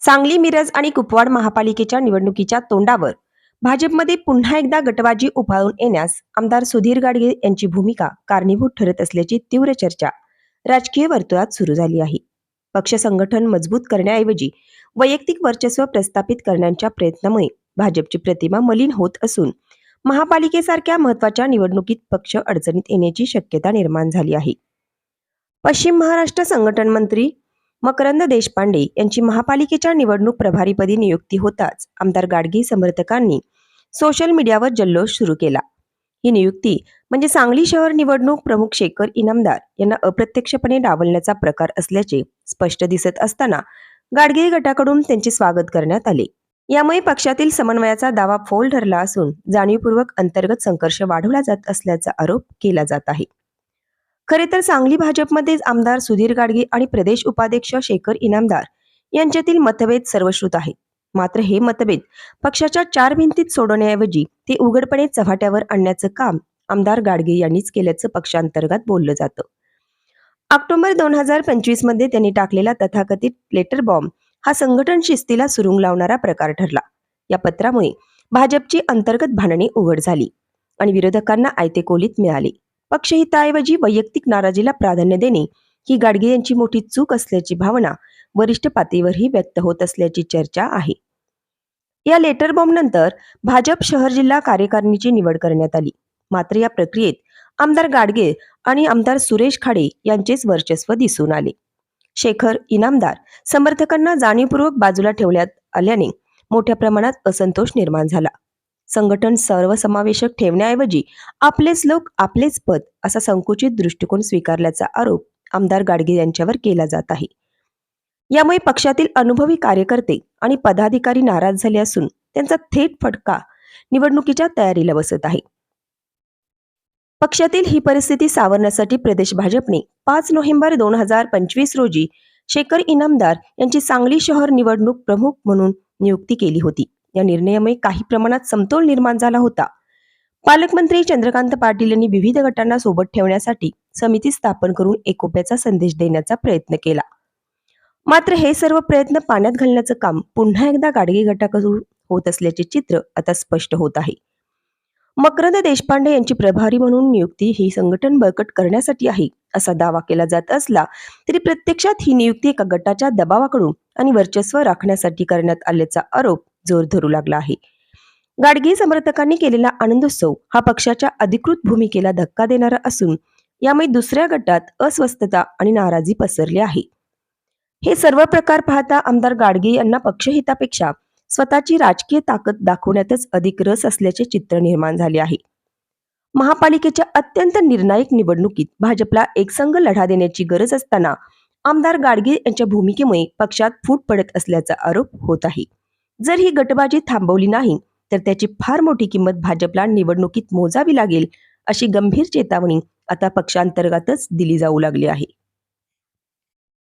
सांगली, मिरज आणि कुपवाड महापालिकेच्या निवडणुकीच्या तोंडावर भाजपमध्ये पुन्हा एकदा गटबाजी उफाळून येण्यास आमदार सुधीर गाडगे यांची भूमिका कारणीभूत ठरत असल्याची तीव्र चर्चा राजकीय वर्तुळात सुरू झाली आहे. पक्ष संघटन मजबूत करण्याऐवजी वैयक्तिक वर्चस्व प्रस्थापित करण्याच्या प्रयत्नामुळे भाजपची प्रतिमा मलिन होत असून महापालिकेसारख्या महत्त्वाच्या निवडणुकीत पक्ष अडचणीत येण्याची शक्यता निर्माण झाली आहे. पश्चिम महाराष्ट्र संघटन मंत्री मकरंद देशपांडे यांची महापालिकेच्या निवडणूक प्रभारीपदी नियुक्ती होताच आमदार गाडगे समर्थकांनी सोशल मीडियावर जल्लोष सुरू केला. ही नियुक्ती म्हणजे सांगली शहर निवडणूक प्रमुख शेखर इनामदार यांना अप्रत्यक्षपणे डावलण्याचा प्रकार असल्याचे स्पष्ट दिसत असताना गाडगे गटाकडून त्यांचे स्वागत करण्यात आले. यामुळे पक्षातील समन्वयाचा दावा फोल ठरला असून जाणीवपूर्वक अंतर्गत संघर्ष वाढवला जात असल्याचा आरोप केला जात आहे. खरे तर सांगली भाजपमध्येच आमदार सुधीर गाडगे आणि प्रदेश उपाध्यक्ष शेखर इनामदार यांच्यातील मतभेद सर्वश्रुत आहेत. मात्र हे मतभेद पक्षाच्या चार भिंतीत सोडवण्याऐवजी ते उघडपणे चव्हाट्यावर आणण्याचं काम आमदार गाडगे यांनीच केल्याचं पक्षांतर्गत बोललं जातं. ऑक्टोबर 2025 मध्ये त्यांनी टाकलेला तथाकथित लेटर बॉम्ब हा संघटन शिस्तीला सुरुंग लावणारा प्रकार ठरला. या पत्रामुळे भाजपची अंतर्गत भांडणे उघड झाली आणि विरोधकांना आयते कोलीत मिळाले. पक्षहिताऐवजी वैयक्तिक नाराजीला प्राधान्य देणे ही गाडगे यांची मोठी चूक असल्याची भावना वरिष्ठ पातळीवरही व्यक्त होत असल्याची चर्चा आहे. या लेटर बॉम्ब नंतर भाजप शहर जिल्हा कार्यकारिणीची निवड करण्यात आली. मात्र या प्रक्रियेत आमदार गाडगे आणि आमदार सुरेश खाडे यांचेच वर्चस्व दिसून आले. शेखर इनामदार समर्थकांना जाणीवपूर्वक बाजूला ठेवण्यात आल्याने मोठ्या प्रमाणात असंतोष निर्माण झाला. संघटन सर्वसमावेशक ठेवण्याऐवजी आपलेच लोक आपलेच पद असा संकुचित दृष्टिकोन स्वीकारल्याचा आरोप आमदार गाडगे यांच्यावर केला जात आहे. यामुळे पक्षातील अनुभवी कार्यकर्ते आणि पदाधिकारी नाराज झाले असून त्यांचा थेट फटका निवडणुकीच्या तयारीला बसत आहे. पक्षातील ही परिस्थिती सावरण्यासाठी प्रदेश भाजपने 5 नोव्हेंबर 2025 रोजी शेखर इनामदार यांची सांगली शहर निवडणूक प्रमुख म्हणून नियुक्ती केली होती. या निर्णयामुळे काही प्रमाणात समतोल निर्माण झाला होता. पालकमंत्री चंद्रकांत पाटील यांनी विविध गटांना सोबत ठेवण्यासाठी समिती स्थापन करून एकोप्याचा संदेश देण्याचा प्रयत्न केला. मात्र हे सर्व प्रयत्न पाण्यात घालण्याचं काम पुन्हा एकदा गाडगे गटाकडून होत असल्याचे चित्र आता स्पष्ट होत आहे. मकरंद देशपांडे यांची प्रभारी म्हणून नियुक्ती ही संघटन बळकट करण्यासाठी आहे असा दावा केला जात असला तरी प्रत्यक्षात ही नियुक्ती एका गटाच्या दबावाकडून आणि वर्चस्व राखण्यासाठी करण्यात आल्याचा आरोप जोर धरू लागला आहे. गाडगे समर्थकांनी केलेला आनंदोत्सव हा पक्षाच्या अधिकृत भूमिकेला धक्का देणारा असून यामुळे दुसऱ्या गटात अस्वस्थता आणि नाराजी पसरली आहे. हे सर्व प्रकार पाहता आमदार गाडगे यांना पक्षहितापेक्षा स्वतःची राजकीय ताकद दाखवण्यातच अधिक रस असल्याचे चित्र निर्माण झाले आहे. महापालिकेच्या अत्यंत निर्णायक निवडणुकीत भाजपला एकसंघ लढा देण्याची गरज असताना आमदार गाडगे यांच्या भूमिकेमुळे पक्षात फूट पडत असल्याचा आरोप होत आहे. जर ही गटबाजी थांबवली नाही तर त्याची फार मोठी किंमत भाजपला निवडणुकीत मोजावी लागेल अशी गंभीर चेतावणी आता पक्षांतर्गतच दिली जाऊ लागली आहे.